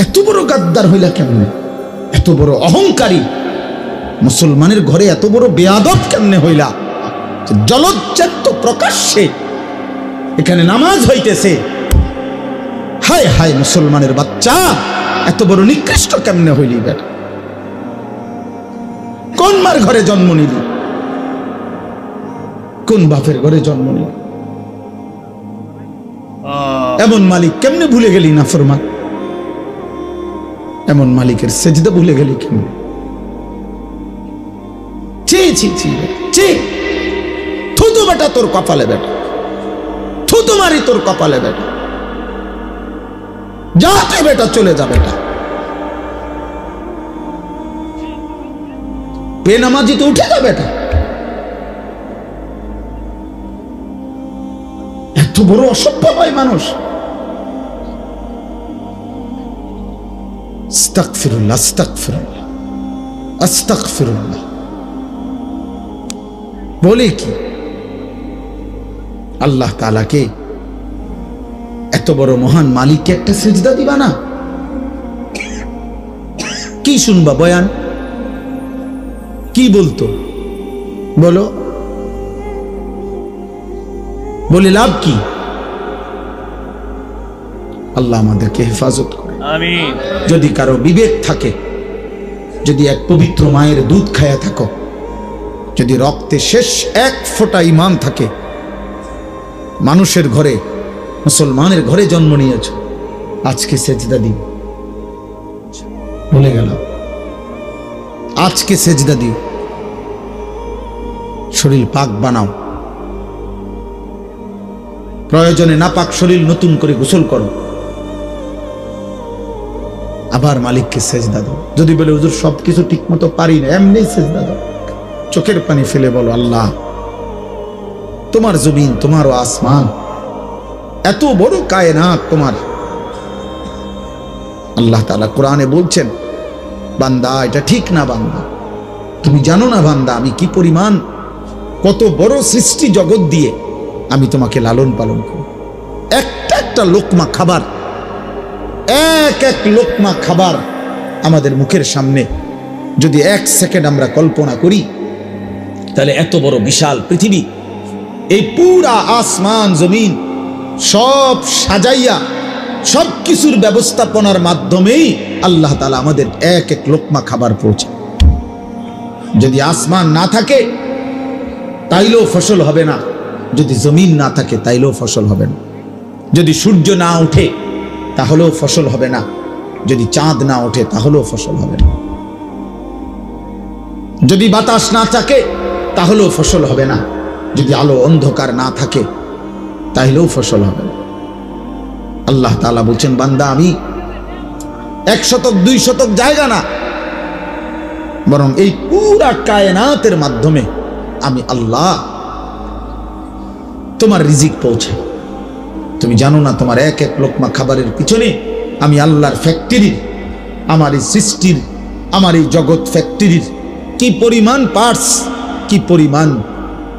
এত বড় গাদ্দার হইলা কেমনে, এত বড় অহংকারী মুসলমানের ঘরে এত বড় বেয়াদব কেমনে হইলা? জলজ্জান্ত প্রকাশ্যে এখানে নামাজ হইতেছে, হায় হায় মুসলমানের বাচ্চা এত বড় নিকৃষ্ট কেমনে হইলি বেটা? কোন মার ঘরে জন্ম নিলি? কোন বাপের ঘরে জন্ম নিলি? এমন মালিক কেমনে ভুলে গেলি? না ফরমান, এমন মালিকের সেজদা ভুলে গেলি কেমনে? ছি ছি ছি ছি, থুতু বেটা তোর কপালে বেটা, থুতু মারি তোর কপালে বেটা, যা তুই বেটা, চলে যা বেটা। বেনামাজি তো উঠে যা বেটা। এত বড় অসভ্য হয় মানুষ। আস্তাগফিরুল্লাহ, আস্তাগফিরুল্লাহ, আস্তাগফিরুল্লাহ। বলে কি আল্লাহ তাআলাকে, এত বড় মহান মালিককে একটা সিজদা দিবা না? কি শুনবা বয়ান? কি বলতো বলো? বলে লাভ কি? আল্লাহ আমাদেরকে হেফাজত করে। আমিন। যদি কারো বিবেক থাকে, যদি এক পবিত্র মায়ের দুধ খায়া থাকো, যদি রক্তে শেষ এক ফোঁটা ঈমান থাকে, মানুষের ঘরে, মুসলমানের ঘরে জন্ম নিয়েছ, আজকে সেজদা দিও। ভুলে গেল, আজকে সেজদা দিও। শরীর পাক বানাও, প্রয়োজনে নাপাক শরীর নতুন করে গোসল করো, আবার মালিককে সেজদা দাও। যদি বলে হুজুর সবকিছু ঠিক মতো পারি না, এমনি সেজদা দাও। চোখের পানি ফেলে বলো, আল্লাহ তোমার জমিন, তোমারও আসমান, এত বড় কায়নাত তোমার। আল্লাহ তাআলা কোরআনে বলছেন, বান্দা এটা ঠিক না, বান্দা তুমি জানো না বান্দা আমি কি পরিমাণ, কত বড় সৃষ্টি জগৎ দিয়ে আমি তোমাকে লালন পালন করি। একটা একটা লোকমা খাবার, এক এক লোকমা খাবার আমাদের মুখের সামনে যদি এক সেকেন্ড আমরা কল্পনা করি, তাহলে এত বড় বিশাল পৃথিবী, এই পুরা আসমান জমিন সব সাজাইয়া সব কিছুর ব্যবস্থাপনার মাধ্যমেই আল্লাহ তাআলা আমাদের এক এক লোকমা খাবার পৌঁছে। যদি আসমান না থাকে তাইলেও ফসল হবে না, যদি জমিন না থাকে তাইলেও ফসল হবে না, যদি সূর্য না ওঠে তাহলেও ফসল হবে না, যদি চাঁদ না ওঠে তাহলেও ফসল হবে না, যদি বাতাস না থাকে তাহলেও ফসল হবে না, যদি আলো অন্ধকার না থাকে তাহলেও ফসল হবে না। আল্লাহ তাআলা বলছেন, বান্দা আমি 1 শতক 2 শতক জায়গা না, বরং এই পুরা কায়নাতের মাধ্যমে আমি আল্লাহ তোমার রিজিক পৌঁছে। তুমি জানো না তোমার এক এক লোকমা খাবারের পিছনে আমি আল্লাহর ফ্যাক্টরির, আমার এই সৃষ্টির, আমার এই জগৎ ফ্যাক্টরির কি পরিমাণ পার্টস, কি পরিমাণ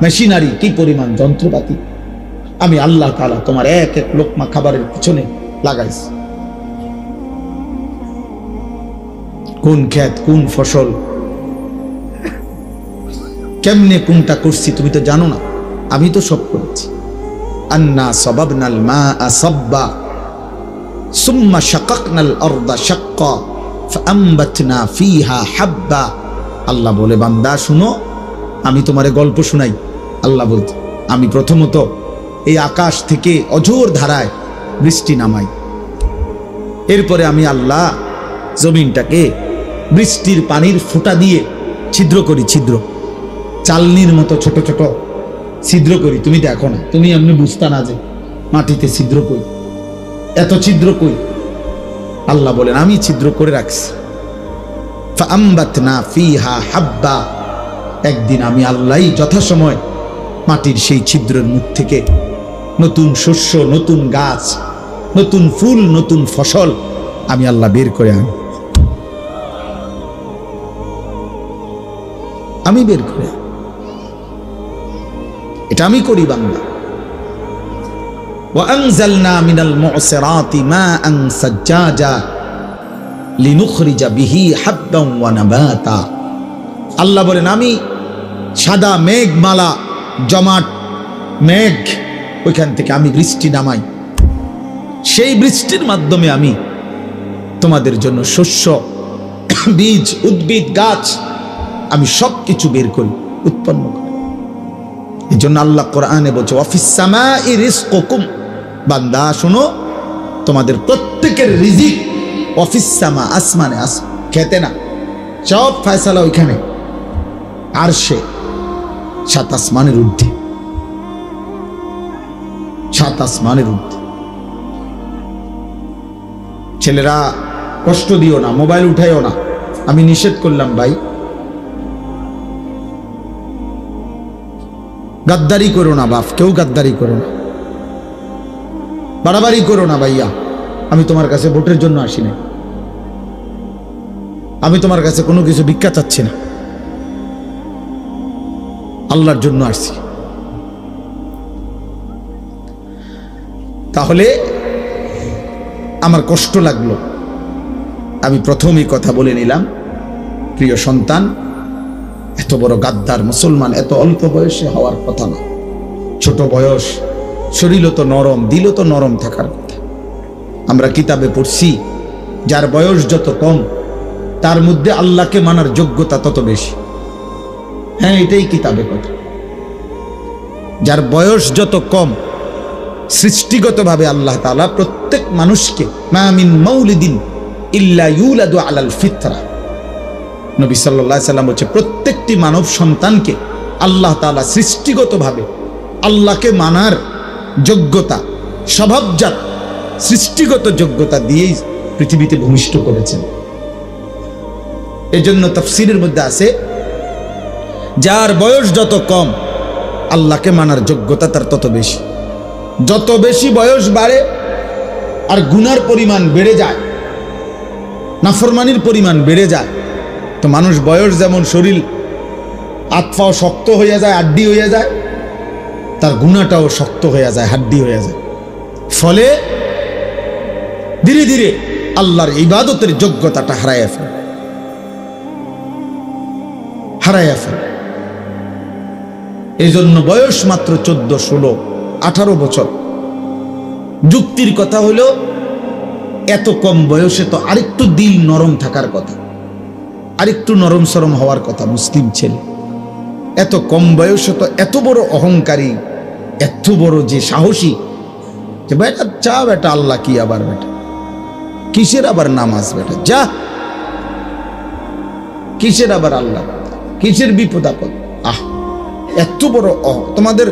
মেশিনারি, কি পরিমাণ যন্ত্রপাতি আমি আল্লাহ তাআলা তোমার এক এক লোকমা খাবারের পিছনে লাগাইছি। কোন ক্ষেত, কোন ফসল, কেমনে কোনটা করছি তুমি তো জানো না, আমি তো সব করেছি। আন্না সাবাবনাল মাআ সাব্বা সুম্মা শাকাকনাল আরদা শাক্কা ফাআমবাতনা ফিহা হাব্বা। আল্লাহ বলে, বান্দা শুনো, আমি তোমারে গল্প শুনাই। আল্লাহ বলতে, আমি প্রথমত এই আকাশ থেকে অঝোর ধারায় বৃষ্টি নামাই, এরপরে আমি আল্লাহ জমিনটাকে বৃষ্টির পানির ফোঁটা দিয়ে ছিদ্র করি, ছিদ্র চালনির মতো ছোট ছোট ছিদ্র করি। তুমি দেখো না, তুমি এমনি বুঝতা না যে মাটিতে ছিদ্র কই, এত ছিদ্র কই। আল্লাহ বলেন, আমি ছিদ্র করে রাখছি। ফাআমবাতনা ফিহা হাব্বা, একদিন আমি আল্লাহই যথাসময় মাটির সেই ছিদ্রের মুখ থেকে নতুন শস্য, নতুন গাছ, নতুন ফুল, নতুন ফসল আমি আল্লাহ বের করে আনি। আমি বের করে, এটা আমি করি বান্দা। ওয়া আনজালনা মিনাল মুসিরাতি মাআন সাজ্জাজা, লিনুখরিজা বিহি হাব্বান ওয়া নাবাতা। আল্লাহ বলেন আমি সাদা মেঘমালা জমাট মেঘ, ওইখান থেকে আমি বৃষ্টি নামাই, সেই বৃষ্টির মাধ্যমে আমি তোমাদের জন্য শস্য, বীজ, উদ্ভিদ, গাছ আমি সব কিছু বের করি, উৎপন্ন করি। এই জন্য আল্লাহ কোরআনে বলছে ওয়াফিস সামাই রিজকুকুম, বান্দা শোনো তোমাদের প্রত্যেকের রিজিক ওয়াফিস সামা, আসমানে, খেতে না, সব ফয়সালা ওইখানে আরশে, সাত আসমানের ঊর্ধ্বে, সাত আসমানের ঊর্ধ্বে। ছেলেরা কষ্ট দিও না, মোবাইল উঠাইও না, আমি নিষেধ করলাম ভাই। গাদ্দারি করো না বাপ, কেউ গাদ্দারি করো না, বাড়াবাড়ি করো না ভাইয়া। আমি তোমার কাছে ভোটের জন্য আসি না, আমি তোমার কাছে কোনো কিছু ভিক্ষা চাচ্ছি না, আল্লাহর জন্য আসছি। তাহলে আমার কষ্ট লাগলো, আমি প্রথমেই কথা বলে নিলাম, প্রিয় সন্তান, এত বড় গাদ্দার মুসলমান এত অল্প বয়সে হওয়ার কথা না। ছোট বয়স, শরীর তো নরম, দিল তো নরম থাকার কথা। আমরা কিতাবে পড়ছি যার বয়স যত কম তার মধ্যে আল্লাহকে মানার যোগ্যতা তত বেশি। হ্যাঁ, এটাই কিতাবে কথা। যার বয়স যত কম, সৃষ্টিগতভাবে আল্লাহ তাআলা প্রত্যেক মানুষকে মা মিন মাউলিদিন ইল্লা ইউলাদু আলাল ফিতরা, নবী সাল্লাল্লাহু আলাইহি সাল্লাম বলছে প্রত্যেকটি মানব সন্তানকে আল্লাহ তাআলা সৃষ্টিগতভাবে আল্লাহকে মানার যোগ্যতা, স্বভাবজাত সৃষ্টিগত যোগ্যতা দিয়েই পৃথিবীতে ভূমিষ্ঠ করেছেন। এজন্য তাফসীরের মধ্যে আছে যার বয়স যত কম আল্লাহকে মানার যোগ্যতা তার তত বেশি। যত বেশি বয়স বাড়ে আর গুনার পরিমাণ বেড়ে যায়, নাফরমানির পরিমাণ বেড়ে যায়, তো মানুষ বয়স যেমন শরীর আত্মাও শক্ত হয়ে যায়, আড্ডি হয়ে যায়, তার গুনাহটাও শক্ত হয়ে যায়, হাড্ডি হয়ে যায়। ফলে ধীরে ধীরে আল্লাহর ইবাদতের যোগ্যতাটা হারায় ফেলে। এই জন্য বয়স মাত্র 14, 16, 18 বছর। যুক্তির কথা হলো এত কম বয়সে তো আরেকটু দিল নরম থাকার কথা, আরেকটু নরম সরম হওয়ার কথা। মুসলিম ছেলে এত কম বয়সে তো এত বড় অহংকারী, এত বড় যে সাহসী, যে বেটা চা বেটা আল্লাহ কি আবার বেটা, কিসের আবার নামাজ বেটা, যা কিসের আবার আল্লাহ, কিসের বিপদ আপদ। আহ, এত বড় তোমাদের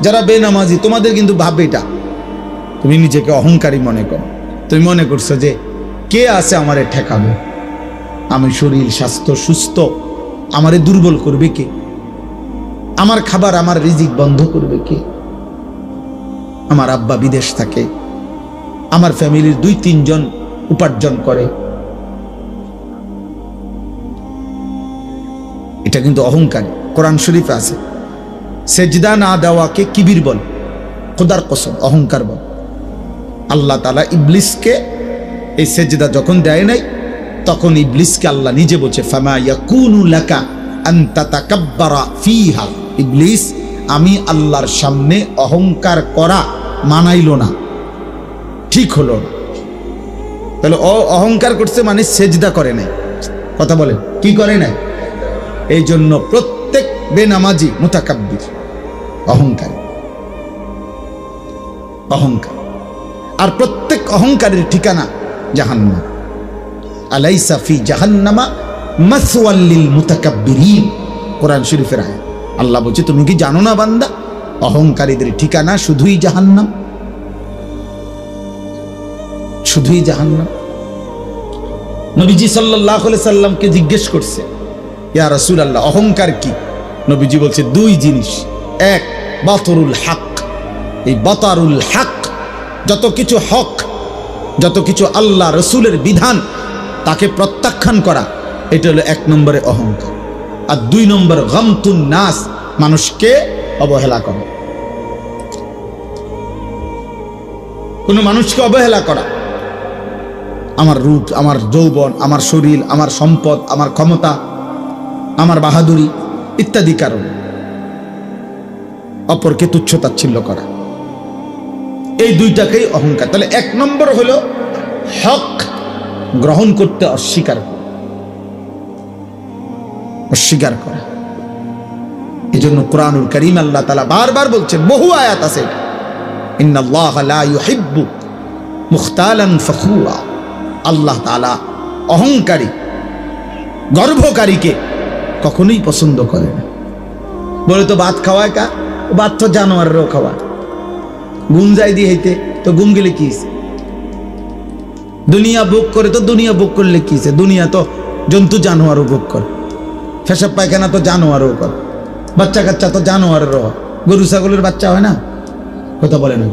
যারা বেনামাজি তোমাদের কিন্তু ভাবে এটা, তুমি নিজেকে অহংকারী মনে করো। তুমি মনে করছো যে কে আছে আমারে ঠেকাবে, আমি শরীর স্বাস্থ্য সুস্থ, আমারে দুর্বল করবে কে, আমার খাবার আমার রিজিক বন্ধ করবে কে। আমার আব্বা বিদেশ থাকে, আমার ফ্যামিলির 2-3 জন উপার্জন করে, এটা কিন্তু অহংকার। কোরআন শরীফে আছে সেজদা না দেওয়াকে কিবির বল, খোদার কসম অহংকার বল। আল্লাহ তাআলা ইবলিসকে এই সেজদা যখন দেয় নাই তখন ইবলিসকে আল্লাহ নিজে বলছে ফামা ইয়াকুনু লাকা আন তাতাকাব্বারা ফিহা, ইবলিস আমি আল্লাহর সামনে অহংকার করা মানাইল না, ঠিক হলো না। তাহলে অহংকার করছে মানে সেজদা করে নাই, কথা বলেন কি করে নাই। এই জন্য প্রত্যেক বেনামাজি মুতাকাব্বির, অহংকার, অহংকার। আর প্রত্যেক অহংকারের ঠিকানা জাহান্নাম। আলাইসা ফি জাহান্নামা মাসওয়াল লিল মুতাকাব্বিরিন, কোরআন শরীফের আয়াত। আল্লাহ বলছে তুমি কি জানো না বান্দা, অহংকারীদের ঠিকানা শুধুই জাহান্নাম, শুধুই জাহান্নাম। নবীজি সাল্লাল্লাহু আলাইহি সাল্লামকে জিজ্ঞেস করছে ইয়া রাসূলুল্লাহ অহংকার কি? নবীজি বলছে 2 জিনিস। এক, বাতরুল হক, এই বাতারুল হক, যত কিছু হক, যত কিছু আল্লাহ রসুলের বিধান তাকে প্রত্যাখ্যান করা, এটা হলো 1 নম্বরে অহংকার। আর 2 নম্বর গামতুন নাস, মানুষকে অবহেলা করা, কোন মানুষকে অবহেলা করা। আমার রূপ, আমার যৌবন, আমার শরীর, আমার সম্পদ, আমার ক্ষমতা, আমার বাহাদুরি ইত্যাদি কারণে অপরকে তুচ্ছ-তাচ্ছিল্য করা, এই দুইটাকেই অহংকার। তাহলে 1 নম্বর হলো হক গ্রহণ করতে অস্বীকার করা। এই জন্য কুরআনুল কারীম আল্লাহ তাআলা বারবার বলছেন, বহু আয়াত আছে, ইন্নাল্লাহা লা ইউহিব্বু মুখতালান ফখুরা। আল্লাহ তাআলা অহংকারী, গর্বকারীকে কখনোই পছন্দ করে না। বলে তো ভাত খাওয়ায় কা, ভাত তো জানোয়ারেরও খাওয়ায়। ঘুম যাই দিয়ে হইতে তো ঘুম গেলে কি, দুনিয়া ভোগ করে তো দুনিয়া ভোগ করলে কি, দুনিয়া তো জন্তু জানোয়ারও ভোগ করে, পেশাব পায়খানা তো জানোয়ারও করে, বাচ্চা কাচ্চা তো জানোয়ারেরও হয়, গরু ছাগলের বাচ্চা হয় না, কথা বলে না,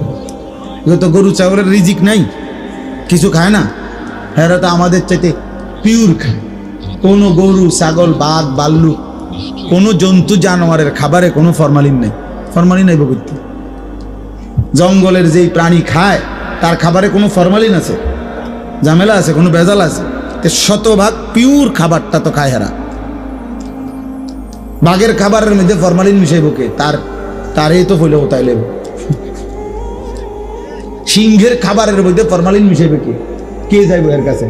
তো গরু ছাগলের রিজিক নাই, কিছু খায় না, এরা তো আমাদের চাইতে পিওর খায়। কোনো গরু ছাগল বাঘ ভাল্লুক কোনো জন্তু জানোয়ারের খাবারে কোনো ফরমালিন নেই, ফরমালিন নাই বলতে। জঙ্গলের যেই প্রাণী খায় তার খাবারে কোনো ফরমালিন আছে, ঝামেলা আছে, কোনো ভেজাল আছে, 100% পিওর খাবারটা তো খায় হেরা। বাঘের খাবারের মধ্যে ফরমালিন মিশাইব কে? তারই তো হইলে তাই লেব। সিংহের খাবারের মধ্যে ফরমালিন মিশাইবে কে যাইব এর কাছে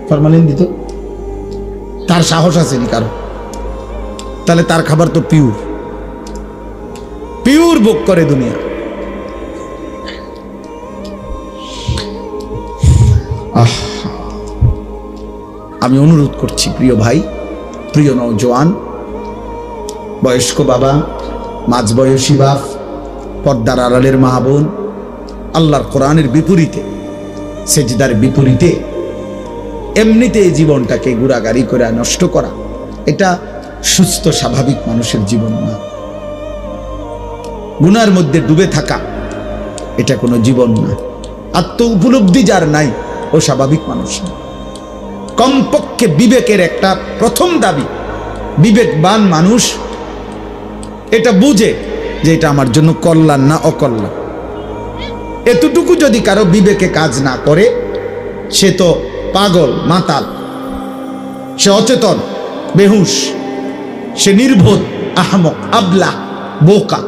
ফরমালিন দিত? তার সাহস আছে নি কারো? তাহলে তার খাবার তো পিওর ভোগ করে দুনিয়া। আমি অনুরোধ করছি প্রিয় ভাই, প্রিয় নওজোয়ান, বয়স্ক বাবা, মাঝবয়সী বাপ, পর্দার আড়ালের মা বোন, আল্লাহর কোরআনের বিপরীতে, সেজদার বিপরীতে এমনিতে এই জীবনটাকে গুড়াগাড়ি করে নষ্ট করা, এটা সুস্থ স্বাভাবিক মানুষের জীবন না। গুনার মধ্যে ডুবে থাকা এটা কোনো জীবন না। আত্ম উপলব্ধি যার নাই ও স্বাভাবিক মানুষ না। কমপক্ষে বিবেকের একটা প্রথম দাবি, বিবেকবান মানুষ এটা বুঝে যে এটা আমার জন্য কল্যাণ না অকল্যাণ। এতটুকু যদি কারো বিবেকে কাজ না করে, সে তো পাগল, মাতাল, সে অচেতন, বেহুশ, সে নির্বোধ, আহমক, আবলা, বোকা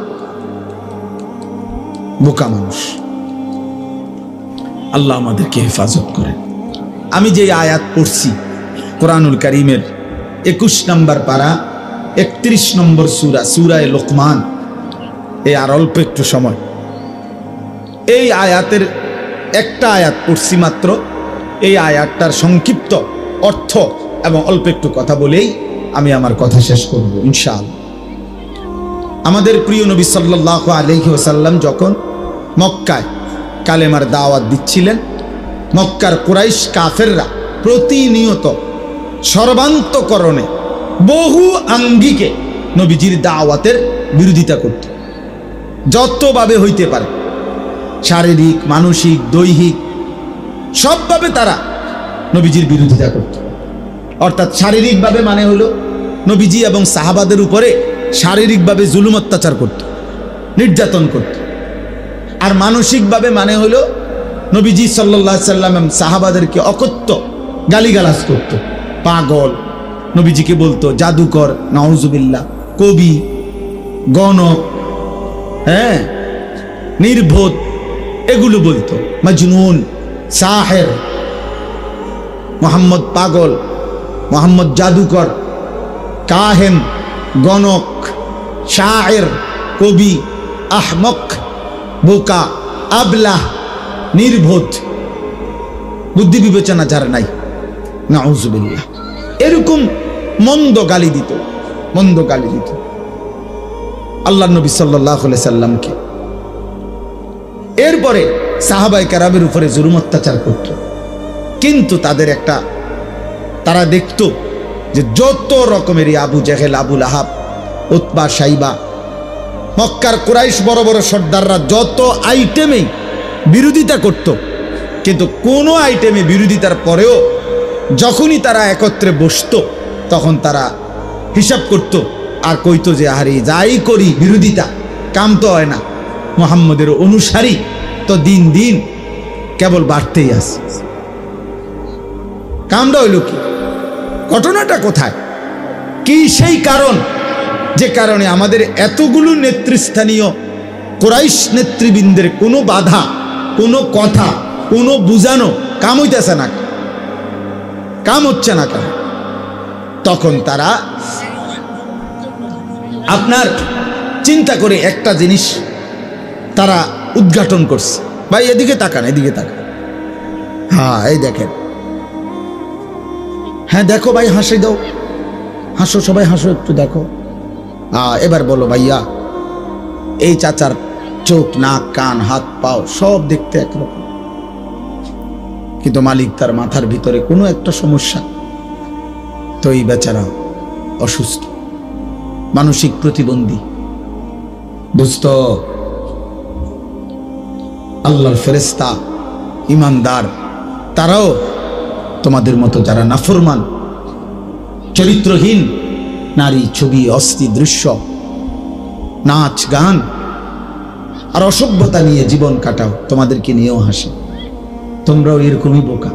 মানুষ। আল্লাহ আমাদেরকে হেফাজত করেন। আমি যে আয়াত পড়ছি কোরআনুল কারীমের 21 নম্বর পারা 31 নম্বর সূরায়ে লোকমান, এই আর অল্প একটু সময়, এই আয়াতের একটা আয়াত পড়ছি মাত্র। এই আয়াতটার সংক্ষিপ্ত অর্থ এবং অল্প একটু কথা বলেই আমি আমার কথা শেষ করব ইনশাআল্লাহ। আমাদের প্রিয় নবী সাল্লাল্লাহু আলাইহি ওয়াসাল্লাম যখন মক্কায় কালেমার দাওয়াত দিচ্ছিলেন, মক্কার কুরাইশ কাফেররা প্রতিনিয়ত সর্বান্তকরণে বহু আঙ্গিকে নবীজির দাওয়াতের বিরোধিতা করত, যতভাবে হইতে পারে, শারীরিক, মানসিক, দৈহিক, সবভাবে তারা নবীজির বিরোধিতা করত। অর্থাৎ শারীরিকভাবে মানে হলো নবীজি এবং সাহাবাদের উপরে শারীরিকভাবে জুলুম অত্যাচার করত, নির্যাতন করত। আর মানসিকভাবে মানে হলো নবীজি সাল্লাল্লাহু আলাইহি সাল্লাম সাহাবাদেরকে অকথ্য গালিগালাজ করত, পাগল, নবীজিকে বলতো জাদুকর, নাউজুবিল্লাহ, কবি, গণক, নির্বোধ, এগুলো বলতো, মাজনুন, সাহের, মোহাম্মদ পাগল, মোহাম্মদ জাদুকর, কাহেন, গণক, শায়ের, কবি, আহমক, বোকা, আবলাহ, নির্বোধ, বুদ্ধি বিবেচনা যার নাই, নাউজুবিল্লাহ, এরকম মন্দ গালি দিত। আল্লাহ নবী সাল্লাল্লাহু আলাইহি সাল্লামকে। এরপরে সাহাবায়ে কেরামের উপরে জুলুম অত্যাচার করত। কিন্তু তারা দেখত যে যত রকমের আবু জেহেল, আবু লাহাব, উতবা, সাইবা, মক্কার কুরাইশ বড় বড় সর্দাররা যত আইটেমেই বিরোধিতা করত, কিন্তু কোনো আইটেমে বিরোধিতার পরেও যখনই তারা একত্রে বসতো তখন তারা হিসাব করত আর কইতো যে আরে যাই করি বিরোধিতা কাম তো হয় না, মুহাম্মদের অনুসারী তো দিন দিন কেবল বাড়তেই আছে। কামটা হইল কি? ঘটনাটা কোথায়? কি সেই কারণ যে কারণে আমাদের এতগুলো নেতৃস্থানীয় কুরাইশ নেতৃবৃন্দের কোনো বাধা, কোনো কথা, কোনো বুঝানো কাম হইতেছে না, কাম হচ্ছে না কেন? তখন তারা আপনার চিন্তা করে একটা জিনিস তারা উদ্ঘাটন করছে। ভাই এদিকে তাকান, এদিকে তাকান। হ্যাঁ এই দেখেন, হ্যাঁ দেখো ভাই, হাসি দাও, হাসো সবাই, হাসো একটু, দেখো। এবার বলো ভাইয়া, এই চাচার চোখ, নাক, কান, হাত, পাও সব দেখতে একরকম, কিন্তু মালিক তার মাথার ভিতরে কোনো একটা সমস্যা। তো এই বেচারা অসুস্থ, মানসিক প্রতিবন্ধী। দোস্ত, আল্লাহর ফেরেশতা ইমানদার তারাও তোমাদের মতো যারা নাফরমান, চরিত্রহীন নারী, ছবি, অস্থি দৃশ্য, নাচ গান আর অসভ্যতা নিয়ে জীবন কাটাও, তোমাদেরকে নিয়েও হাসে। তোমরাও এরকমই বোকা,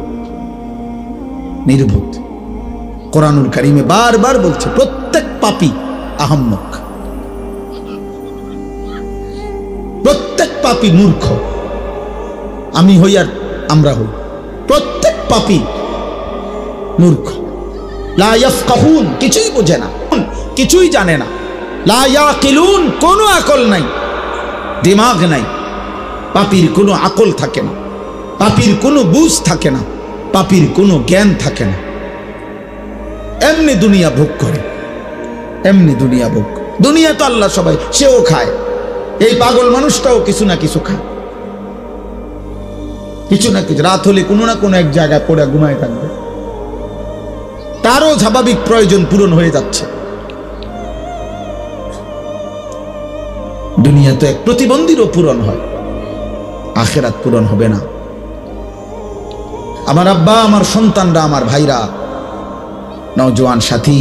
নির্বোধ। কোরআনুল কারীমে বারবার বলছে প্রত্যেক পাপী আহাম্মক, প্রত্যেক পাপী মূর্খ। আমি হই আর আমরা হই, প্রত্যেক পাপী মূর্খ। লা ইয়াফকাহুন, কিছুই বোঝে না, কিছুই জানে না। লা ইয়াকিলুন, কোনো আকল নাই, দিমাগ নাই। পাপীর কোনো আকল থাকে না, পাপীর কোনো বুঝ থাকে না, পাপীর কোনো জ্ঞান থাকে না। এমনি দুনিয়া ভোগ করে, এমনি দুনিয়া ভোগ। দুনিয়া তো আল্লাহ সবাই, সেও খায়, এই পাগল মানুষটাও কিছু না কিছু খায়, কিছু না কিছু। রাত হলে কোনো না কোনো এক জায়গায় পড়ে ঘুমায় থাকবে, তারও স্বাভাবিক প্রয়োজন পূরণ হয়ে যাচ্ছে। দুনিয়া তো এক প্রতিবন্ধীরও পূরণ হয়, আখেরাত পূরণ হবে না। আমার আব্বা, আমার সন্তানরা, আমার ভাইরা, নওজোয়ান সাথী,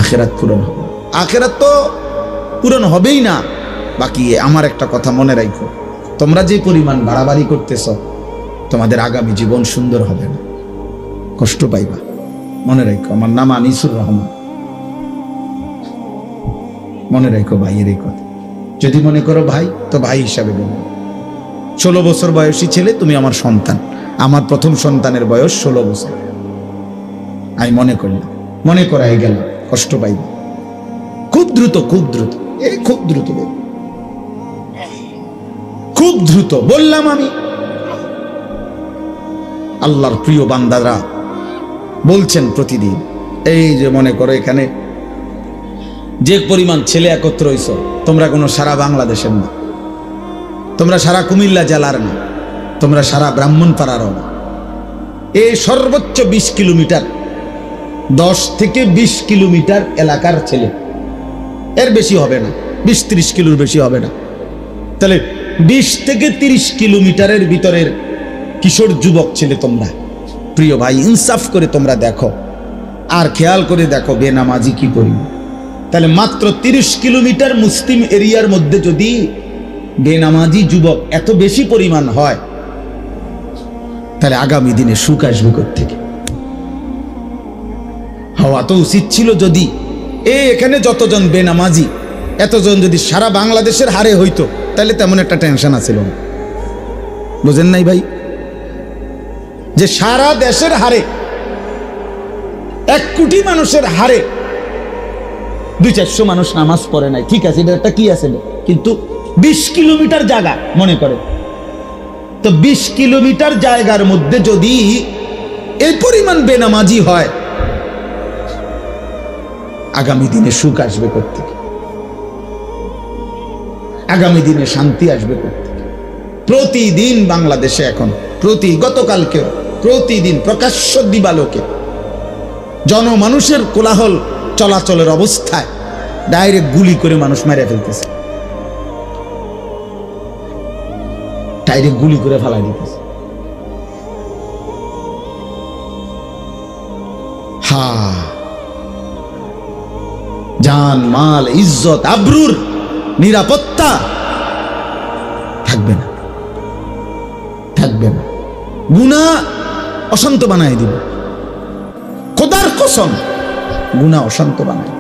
আখেরাত পূরণ হবে। আখেরাত তো পূরণ হবেই না। বাকি আমার একটা কথা মনে রাখো, তোমরা যে পরিমাণ বাড়াবাড়ি করতেছ, তোমাদের আগামী জীবন সুন্দর হবে না, কষ্ট পাইবা। মনে রাখো, আমার নাম আনিসুর রহমান। মনে রাখো ভাইয়ের এই কথা। যদি মনে করো ভাই, তো ভাই হিসাবে বলবো। 16 বছর বয়সী ছেলে, তুমি আমার সন্তান। আমার প্রথম সন্তানের বয়স 16 বছর। আমি মনে করলাম, মনে করাই গেল, কষ্ট পাইব খুব দ্রুত, খুব দ্রুত, এই খুব দ্রুত, খুব দ্রুত বললাম আমি। আল্লাহর প্রিয় বান্দারা বলছেন প্রতিদিন, এই যে মনে করো এখানে যে পরিমাণ ছেলে একত্র হইছ, তোমরা কোনো সারা বাংলাদেশের না, তোমরা সারা কুমিল্লা জেলার না, তোমরা সারা ব্রাহ্মণপাড়ারও না। এই সর্বোচ্চ 20 কিলোমিটার, 10 থেকে 20 কিলোমিটার এলাকার ছেলে, এর বেশি হবে না, 20-30 কিলোর বেশি হবে না। তাহলে 20 থেকে 30 কিলোমিটারের ভিতরের কিশোর যুবক ছেলে তোমরা, প্রিয় ভাই, ইনসাফ করে তোমরা দেখো আর খেয়াল করে দেখো বেনামাজি কি পরিমাণ। তাহলে মাত্র 30 কিলোমিটার মুসলিম এরিয়ার মধ্যে যদি বেনামাজি যুবক এত বেশি পরিমাণ হয়, তাহলে আগামী দিনে সুখ আসবে কোত্থেকে? হওয়া তো উচিত ছিল যদি এখানে যতজন বেনামাজি, এতজন যদি সারা বাংলাদেশের হারে হইতো, তাহলে তেমন একটা টেনশন আছিল না। বুঝেন নাই ভাই? যে সারা দেশের হারে, 1 কোটি মানুষের হারে 200-400 মানুষ নামাজ পড়ে নাই, ঠিক আছে, এটা একটা কি আছে, কিন্তু 20 কিলোমিটার জায়গা মনে করে, তো 20 কিলোমিটার জায়গার মধ্যে যদি এই পরিমাণ বেনামাজি হয়, আগামী দিনে সুখ আসবে কোত্থেকে? আগামী দিনে শান্তি আসবে কোত্থেকে? প্রতিদিন বাংলাদেশে এখন, গতকালকেও প্রতিদিন প্রকাশ্য দিবালোকে জনমানুষের কোলাহল চলাচলের অবস্থায় ডাইরেক্ট গুলি করে মানুষ মেরে ফেলতেছে, ডাইরেক্ট গুলি করে ফেলাই দিতেছে। জান, মাল, ইজ্জত, আবরুর নিরাপত্তা থাকবে না, থাকবে না। গুনাহ অশান্ত বানায় দিবে, কসম, গুনাহ অশান্ত বানায়।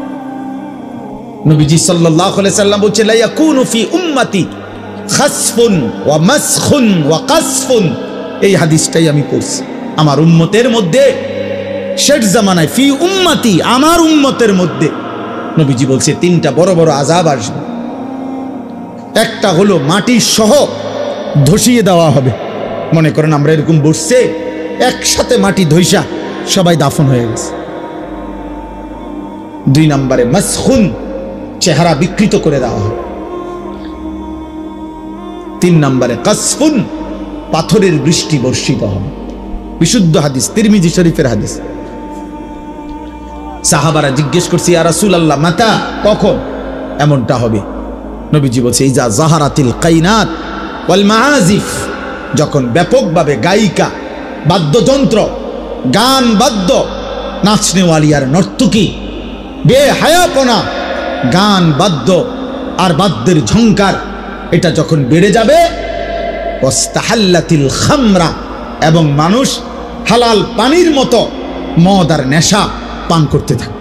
নবীজি সাল্লাল্লাহু আলাইহি সাল্লাম বলছেন, লা ইয়াকুনু ফি উম্মতি খাসফুন ওয়া মাসখুন ওয়া কাসফুন। এই হাদিসটাই আমি পড়ছি। আমার উম্মতের মধ্যে শেষ জামানায়, ফি উম্মতি, আমার উম্মতের মধ্যে নবীজি বলছে তিনটা বড় বড় আযাব আসবে। একটা হলো মাটির সহ ধসিয়ে দেওয়া হবে। মনে করেন আমরা এরকম বসছে, একসাথে মাটি ধইসা সবাই দাফন হয়ে গেছে। 2 নম্বরে মাসখুন, চেহারা বিকৃত করে দেওয়া হবে। 3 নম্বরে কাসফুন, পাথরের বৃষ্টি বর্ষিত হবে। বিশুদ্ধ হাদিস, তিরমিজি শরীফের হাদিস। সাহাবারা জিজ্ঞেস করছে, ইয়া রাসূলুল্লাহ মাতা, কখন এমনটা হবে? নবীজি বলছে, ইজা জাহারাতিল কাইনাত ওয়াল মাআজিফ, যখন ব্যাপকভাবে গায়িকা, বাদ্যযন্ত্র, গান বাদ্য, নাচনেওয়ালি আর নর্তকী, বেহায়াপনা, গান বাদ্য আর বাদ্যের ঝংকার, এটা যখন বেড়ে যাবে, ওয়াস্তাহাল্লাতিল খামরা, এবং মানুষ হালাল পানির মতো মদ আর নেশা পান করতে থাকে।